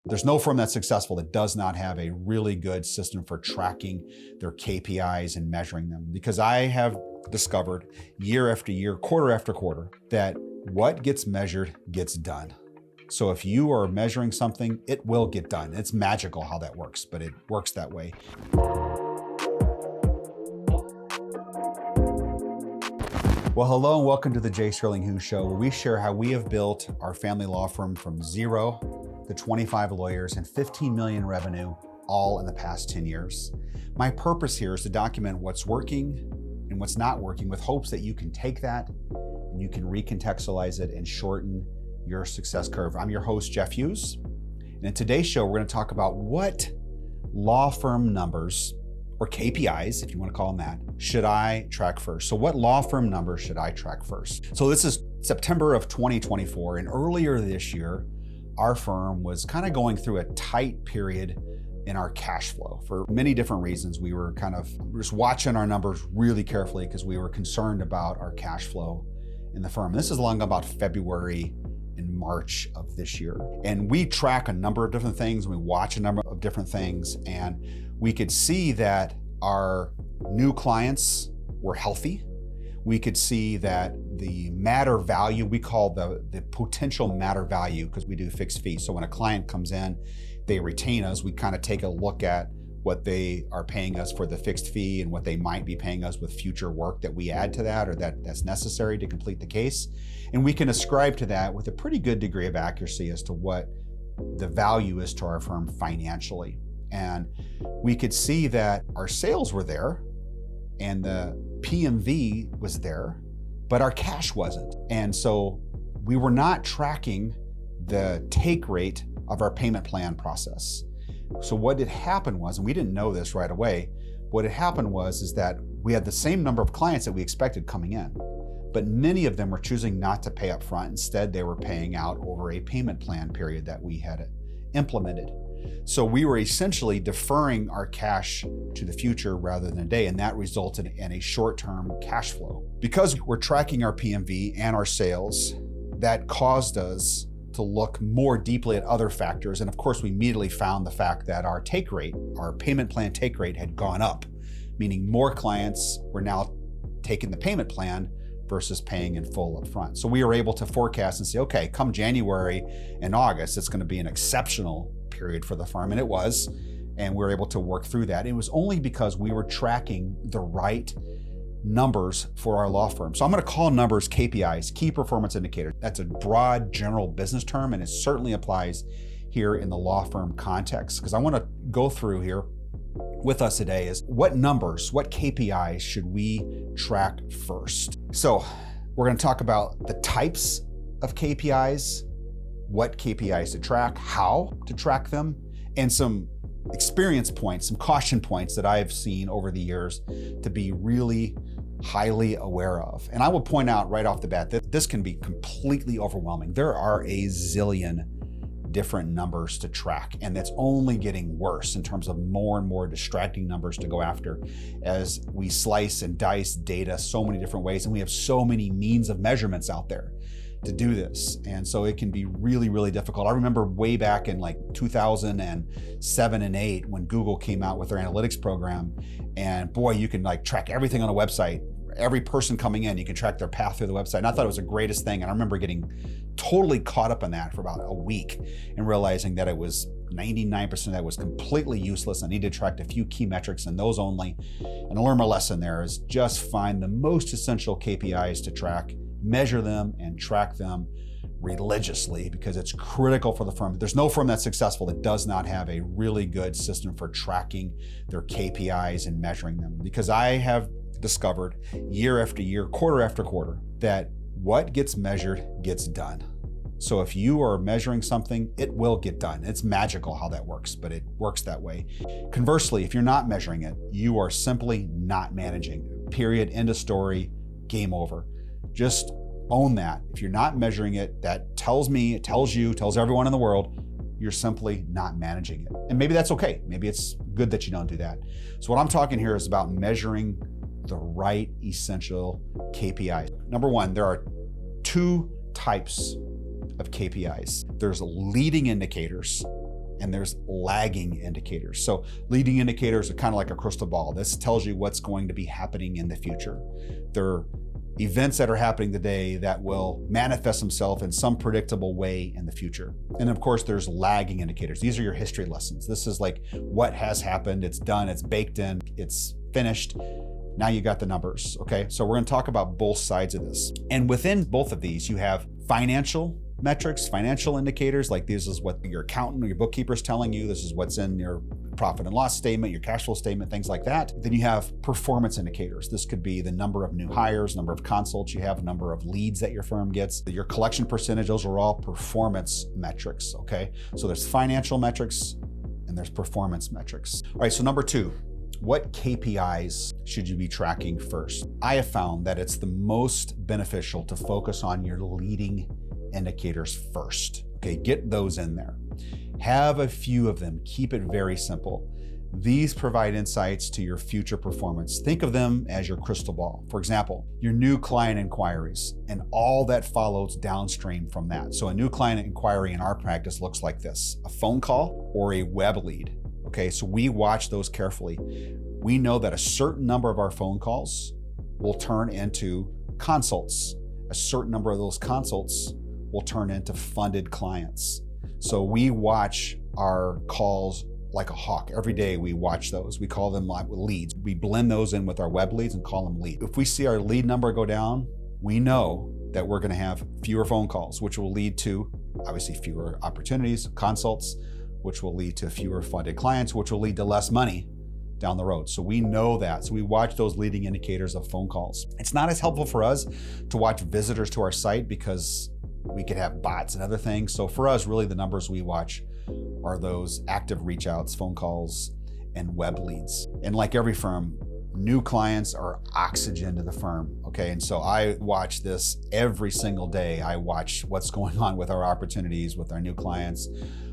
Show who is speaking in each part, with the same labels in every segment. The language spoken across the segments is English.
Speaker 1: There's no firm that's successful that does not have a really good system for tracking their KPIs and measuring them. Because I have discovered year after year, quarter after quarter, that what gets measured gets done. So if you are measuring something, it will get done. It's magical how that works, but it works that way. Well, hello and welcome to the J. Sterling Hu Show, where we share how we have built our family law firm from 0 to 25 lawyers and 15 million revenue, all in the past 10 years. My purpose here is to document what's working and what's not working, with hopes that you can take that and you can recontextualize it and shorten your success curve. I'm your host, Jeff Hughes. And in today's show, we're going to talk about what law firm numbers, or KPIs, if you want to call them that, should I track first? So what law firm numbers should I track first? So this is September of 2024, and earlier this year, our firm was kind of going through a tight period in our cash flow for many different reasons. We were just watching our numbers really carefully because we were concerned about our cash flow in the firm. This is along about February and March of this year. And we track a number of different things. We watch a number of different things, and we could see that our new clients were healthy. We could see that the matter value, we call the potential matter value, because we do fixed fees. So when a client comes in, they retain us, we kind of take a look at what they are paying us for the fixed fee and what they might be paying us with future work that we add to that, or that's necessary to complete the case. And we can ascribe to that with a pretty good degree of accuracy as to what the value is to our firm financially. And we could see that our sales were there and the PMV was there, but our cash wasn't. And so we were not tracking the take rate of our payment plan process. So what had happened was, and we didn't know this right away, what had happened is that we had the same number of clients that we expected coming in, but many of them were choosing not to pay up front. Instead, they were paying out over a payment plan period that we had implemented. So we were essentially deferring our cash to the future rather than a day, and that resulted in a short-term cash flow. Because we're tracking our PMV and our sales, that caused us to look more deeply at other factors. And of course, we immediately found the fact that our take rate, our payment plan take rate, had gone up, meaning more clients were now taking the payment plan versus paying in full up front. So we were able to forecast and say, okay, come January and August, it's going to be an exceptional period for the firm, and it was, and we were able to work through that. It was only because we were tracking the right numbers for our law firm. So I'm going to call numbers KPIs, key performance indicators. That's a broad general business term, and it certainly applies here in the law firm context, because I want to go through here with us today is what numbers, what KPIs should we track first? So we're going to talk about the types of KPIs, what KPIs to track, how to track them, and some experience points, some caution points that I've seen over the years to be really highly aware of. And I will point out right off the bat that this can be completely overwhelming. There are a zillion different numbers to track, and it's only getting worse in terms of more and more distracting numbers to go after as we slice and dice data so many different ways, and we have so many means of measurements out there to do this. And so it can be really, really difficult. I remember way back in like 2007 and 8 when Google came out with their analytics program, and boy, you can like track everything on a website. Every person coming in, you can track their path through the website. And I thought it was the greatest thing. And I remember getting totally caught up in that for about a week and realizing that it was 99% of that was completely useless. I needed to track a few key metrics and those only. And I learned my lesson there is just find the most essential KPIs to track, measure them, and track them religiously, because it's critical for the firm. There's no firm that's successful that does not have a really good system for tracking their KPIs and measuring them. Because I have discovered year after year, quarter after quarter, that what gets measured gets done. So if you are measuring something, it will get done. It's magical how that works, but it works that way. Conversely, if you're not measuring it, you are simply not managing. Period. End of story. Game over. Just own that. If you're not measuring it, that tells me, it tells you, tells everyone in the world, you're simply not managing it. And maybe that's okay. Maybe it's good that you don't do that. So what I'm talking here is about measuring the right essential KPIs. Number one, there are two types of KPIs. There's leading indicators and there's lagging indicators. So leading indicators are kind of like a crystal ball. This tells you what's going to be happening in the future. They're events that are happening today that will manifest themselves in some predictable way in the future. And of course, there's lagging indicators. These are your history lessons. This is like what has happened, it's done, it's baked in, it's finished. Now you got the numbers, okay? So we're gonna talk about both sides of this. And within both of these, you have financial metrics, financial indicators, like this is what your accountant or your bookkeeper is telling you, this is what's in your profit and loss statement, your cash flow statement, things like that. Then you have performance indicators. This could be the number of new hires, number of consults you have, number of leads that your firm gets, your collection percentage, those are all performance metrics, okay? So there's financial metrics and there's performance metrics. All right, so number two, what KPIs should you be tracking first? I have found that it's the most beneficial to focus on your leading indicators first. Okay, get those in there. Have a few of them. Keep it very simple. These provide insights to your future performance. Think of them as your crystal ball. For example, your new client inquiries and all that follows downstream from that. So a new client inquiry in our practice looks like this: a phone call or a web lead. Okay, so we watch those carefully. We know that a certain number of our phone calls will turn into consults. A certain number of those consults will turn into funded clients. So we watch our calls like a hawk. Every day we watch those. We call them leads. We blend those in with our web leads and call them leads. If we see our lead number go down, we know that we're gonna have fewer phone calls, which will lead to obviously fewer opportunities, consults, which will lead to fewer funded clients, which will lead to less money down the road. So we know that. So we watch those leading indicators of phone calls. It's not as helpful for us to watch visitors to our site because we could have bots and other things. So for us, really the numbers we watch are those active reach outs, phone calls, and web leads. And like every firm, new clients are oxygen to the firm, okay? And so I watch this every single day. I watch what's going on with our opportunities, with our new clients,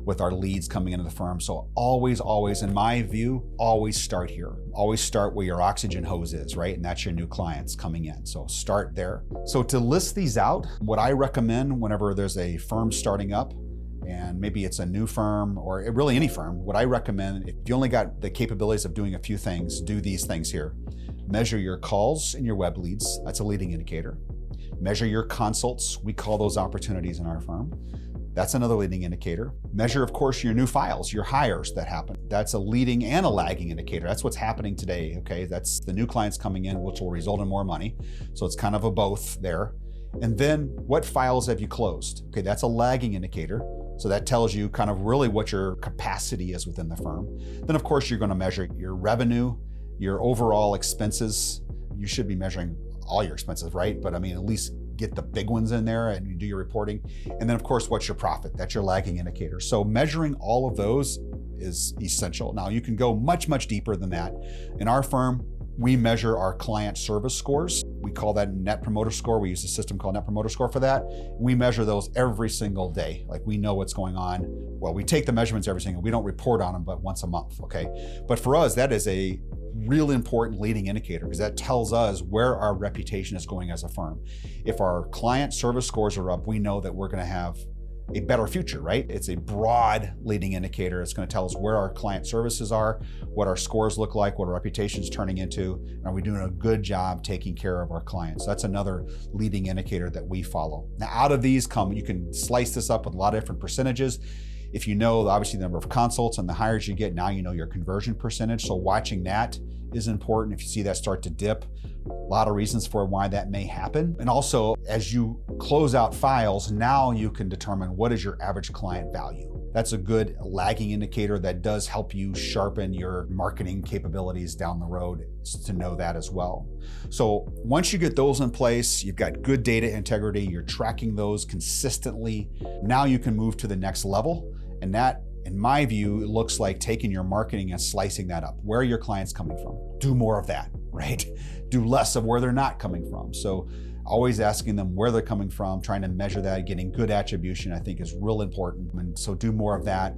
Speaker 1: with our leads coming into the firm. So always, in my view, always start here. Always start where your oxygen hose is, right? And that's your new clients coming in. So start there. So to list these out, what I recommend whenever there's a firm starting up, and maybe it's a new firm or really any firm, what I recommend, if you only got the capabilities of doing a few things, do these things here. Measure your calls and your web leads. That's a leading indicator. Measure your consults. We call those opportunities in our firm. That's another leading indicator. Measure, of course, your new files, your hires that happen. That's a leading and a lagging indicator. That's what's happening today, okay? That's the new clients coming in, which will result in more money. So it's kind of a both there. And then what files have you closed? Okay, that's a lagging indicator. So that tells you kind of really what your capacity is within the firm. Then of course, you're gonna measure your revenue, your overall expenses. You should be measuring all your expenses, right? But I mean, at least get the big ones in there and you do your reporting. And then of course, what's your profit? That's your lagging indicator. So measuring all of those is essential. Now you can go much, much deeper than that. In our firm, we measure our client service scores. We call that Net Promoter Score. We use a system called Net Promoter Score for that. We measure those every single day. Like we know what's going on. Well, we take the measurements every single, we don't report on them, but once a month, okay? But for us, that is a really important leading indicator because that tells us where our reputation is going as a firm. If our client service scores are up, we know that we're gonna have a better future, right? It's a broad leading indicator. It's going to tell us where our client services are, what our scores look like, what our reputation is turning into, and are we doing a good job taking care of our clients? That's another leading indicator that we follow. Now, out of these you can slice this up with a lot of different percentages. If you know, obviously, the number of consults and the hires you get, now you know your conversion percentage. So watching that is important. If you see that start to dip, a lot of reasons for why that may happen. And also, as you close out files, now you can determine what is your average client value. That's a good lagging indicator that does help you sharpen your marketing capabilities down the road to know that as well. So once you get those in place, you've got good data integrity, you're tracking those consistently. Now you can move to the next level. And that, in my view, it looks like taking your marketing and slicing that up. Where are your clients coming from? Do more of that, right? Do less of where they're not coming from. So always asking them where they're coming from, trying to measure that, getting good attribution, I think is real important. And so do more of that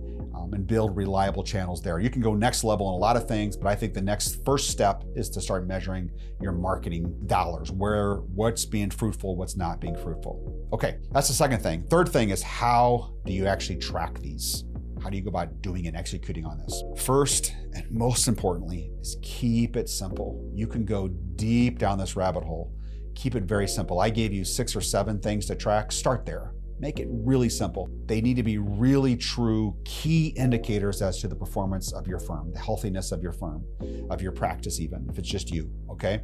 Speaker 1: and build reliable channels there. You can go next level in a lot of things, but I think the next first step is to start measuring your marketing dollars, what's being fruitful, what's not being fruitful. Okay, that's the second thing. Third thing is, how do you actually track these? How do you go about doing and executing on this? First, and most importantly, is keep it simple. You can go deep down this rabbit hole. Keep it very simple. I gave you 6 or 7 things to track. Start there. Make it really simple. They need to be really true key indicators as to the performance of your firm, the healthiness of your firm, of your practice even, if it's just you, okay?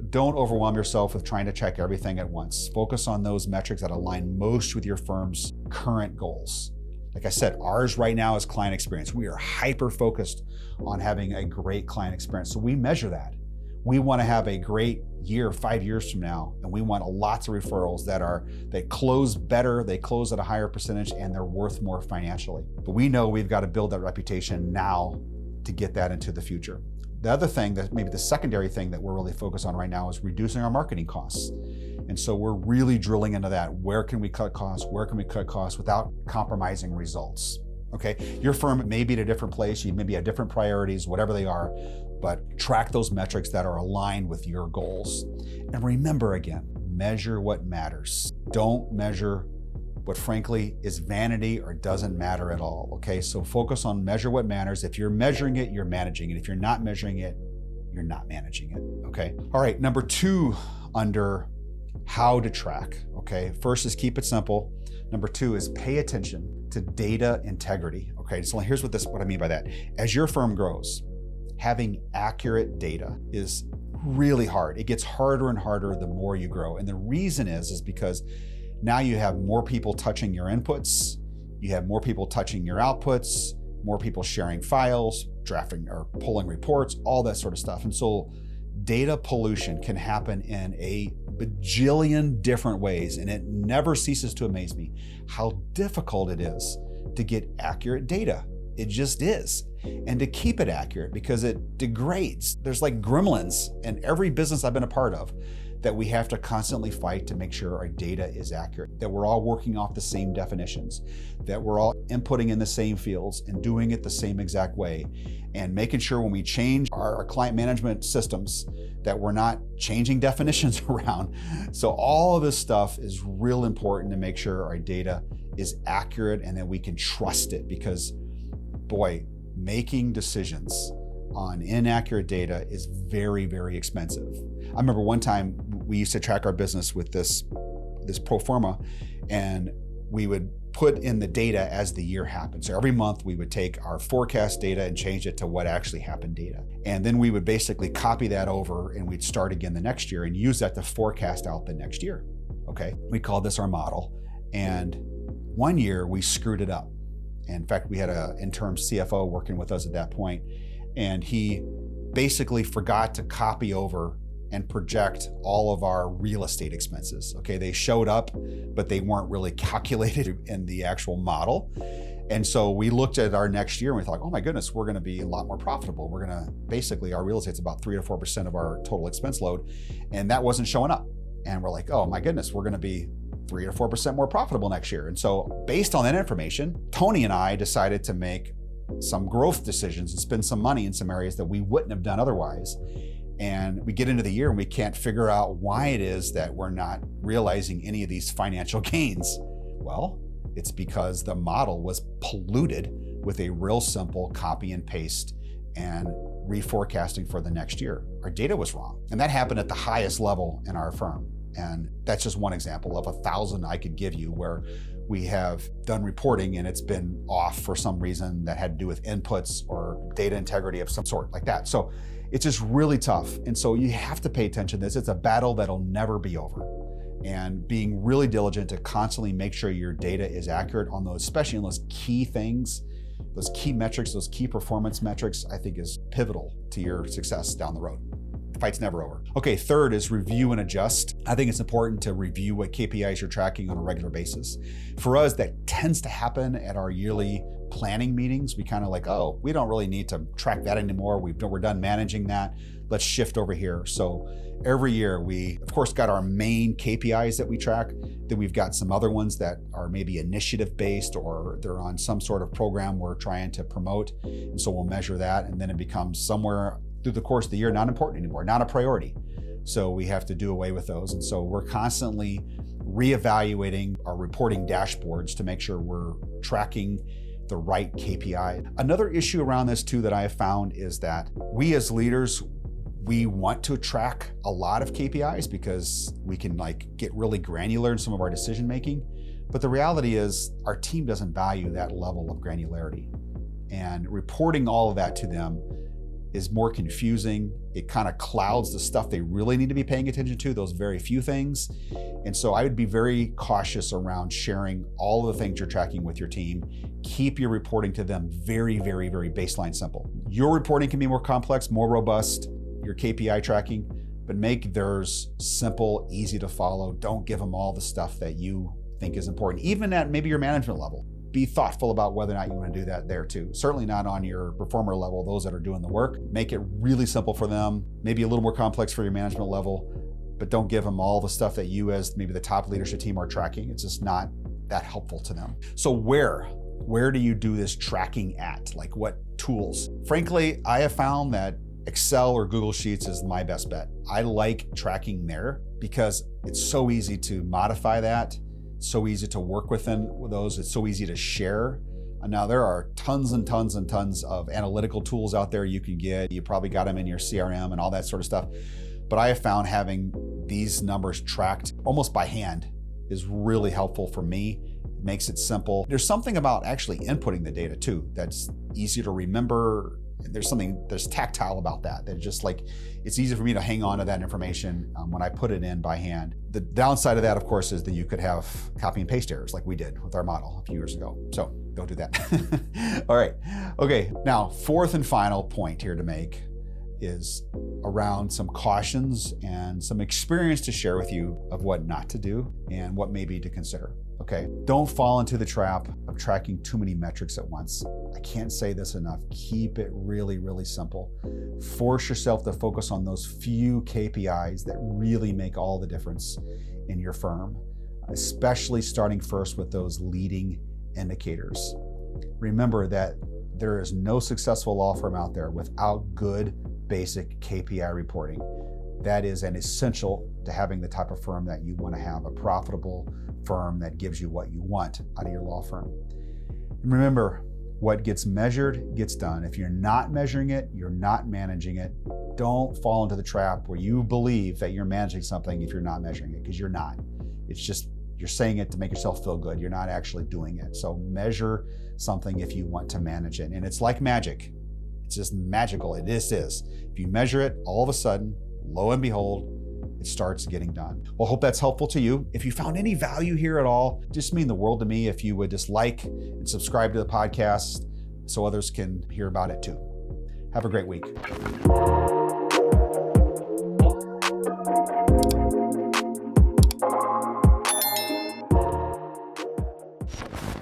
Speaker 1: Don't overwhelm yourself with trying to check everything at once. Focus on those metrics that align most with your firm's current goals. Like I said, ours right now is client experience. We are hyper-focused on having a great client experience, so we measure that. We want to have a great year 5 years from now, and we want lots of referrals that close better, they close at a higher percentage, and they're worth more financially. But we know we've got to build that reputation now to get that into the future. The other thing, that maybe the secondary thing that we're really focused on right now, is reducing our marketing costs. And so we're really drilling into that. Where can we cut costs? Where can we cut costs without compromising results? Okay, your firm may be at a different place, you may be at different priorities, whatever they are, but track those metrics that are aligned with your goals. And remember again, measure what matters. Don't measure what frankly is vanity or doesn't matter at all, okay? So focus on measure what matters. If you're measuring it, you're managing it. If you're not measuring it, you're not managing it, okay? All right, number 2 under how to track, okay? First is keep it simple. Number 2 is pay attention to data integrity, okay? So here's what I mean by that. As your firm grows, having accurate data is really hard. It gets harder and harder the more you grow. And the reason is because now you have more people touching your inputs, you have more people touching your outputs, more people sharing files, drafting or pulling reports, all that sort of stuff. And so data pollution can happen in a bajillion different ways, and it never ceases to amaze me how difficult it is to get accurate data. It just is. And to keep it accurate, because it degrades. There's like gremlins in every business I've been a part of that we have to constantly fight to make sure our data is accurate, that we're all working off the same definitions, that we're all inputting in the same fields and doing it the same exact way, and making sure when we change our client management systems that we're not changing definitions around. So all of this stuff is real important to make sure our data is accurate and that we can trust it, because boy, making decisions on inaccurate data is very, very expensive. I remember one time we used to track our business with this pro forma, and we would put in the data as the year happened. So every month we would take our forecast data and change it to what actually happened data. And then we would basically copy that over and we'd start again the next year and use that to forecast out the next year. Okay, we called this our model. And one year we screwed it up. In fact, we had an interim CFO working with us at that point, and he basically forgot to copy over and project all of our real estate expenses. Okay, they showed up, but they weren't really calculated in the actual model. And so we looked at our next year and we thought, oh my goodness, we're gonna be a lot more profitable. We're gonna, basically our real estate's about 3 to 4% of our total expense load, and that wasn't showing up. And we're like, oh my goodness, we're gonna be 3 to 4% more profitable next year. And so based on that information, Tony and I decided to make some growth decisions and spend some money in some areas that we wouldn't have done otherwise. And we get into the year and we can't figure out why it is that we're not realizing any of these financial gains. Well, it's because the model was polluted with a real simple copy and paste and reforecasting for the next year. Our data was wrong. And that happened at the highest level in our firm. And that's just one example of 1,000 I could give you where we have done reporting and it's been off for some reason that had to do with inputs or data integrity of some sort like that. So it's just really tough. And so you have to pay attention to this. It's a battle that'll never be over. And being really diligent to constantly make sure your data is accurate on those, especially on those key things, those key metrics, those key performance metrics, I think is pivotal to your success down the road. The fight's never over. Okay, third is review and adjust. I think it's important to review what KPIs you're tracking on a regular basis. For us, that tends to happen at our yearly planning meetings. We kind of like, oh, we don't really need to track that anymore. We're done managing that. Let's shift over here. So every year we, of course, got our main KPIs that we track. Then we've got some other ones that are maybe initiative based or they're on some sort of program we're trying to promote. And so we'll measure that. And then it becomes somewhere through the course of the year, not important anymore, not a priority. So we have to do away with those. And so we're constantly reevaluating our reporting dashboards to make sure we're tracking the right KPI. Another issue around this too that I have found is that we as leaders, we want to track a lot of KPIs because we can get really granular in some of our decision making. But the reality is our team doesn't value that level of granularity. And reporting all of that to them is more confusing. It kind of clouds the stuff they really need to be paying attention to, those very few things. And so I would be very cautious around sharing all of the things you're tracking with your team. Keep your reporting to them very, very, very baseline simple. Your reporting can be more complex, more robust, your KPI tracking, but make theirs simple, easy to follow. Don't give them all the stuff that you think is important, even at maybe your management level. Be thoughtful about whether or not you want to do that there too. Certainly not on your performer level, those that are doing the work. Make it really simple for them, maybe a little more complex for your management level, but don't give them all the stuff that you as maybe the top leadership team are tracking. It's just not that helpful to them. So where do you do this tracking at? Like what tools? Frankly, I have found that Excel or Google Sheets is my best bet. I like tracking there because it's so easy to modify that. So easy to work within those. It's so easy to share. And now there are tons and tons and tons of analytical tools out there you can get. You probably got them in your CRM and all that sort of stuff. But I have found having these numbers tracked almost by hand is really helpful for me. It makes it simple. There's something about actually inputting the data too that's easy to remember. There's tactile about that. That just it's easy for me to hang on to that information when I put it in by hand. The downside of that, of course, is that you could have copy and paste errors like we did with our model a few years ago. So don't do that. All right. Okay. Now, fourth and final point here to make is around some cautions and some experience to share with you of what not to do and what maybe to consider. Okay, don't fall into the trap of tracking too many metrics at once. I can't say this enough. Keep it really, really simple. Force yourself to focus on those few KPIs that really make all the difference in your firm, especially starting first with those leading indicators. Remember that there is no successful law firm out there without good basic KPI reporting. That is an essential to having the type of firm that you want to have, a profitable firm that gives you what you want out of your law firm. And remember, what gets measured gets done. If you're not measuring it, you're not managing it. Don't fall into the trap where you believe that you're managing something if you're not measuring it, because you're not. It's just, you're saying it to make yourself feel good. You're not actually doing it. So measure something if you want to manage it. And it's like magic. It's just magical. It is. If you measure it, all of a sudden, lo and behold, it starts getting done. Well, hope that's helpful to you. If you found any value here at all, it just mean the world to me if you would just like and subscribe to the podcast so others can hear about it too. Have a great week.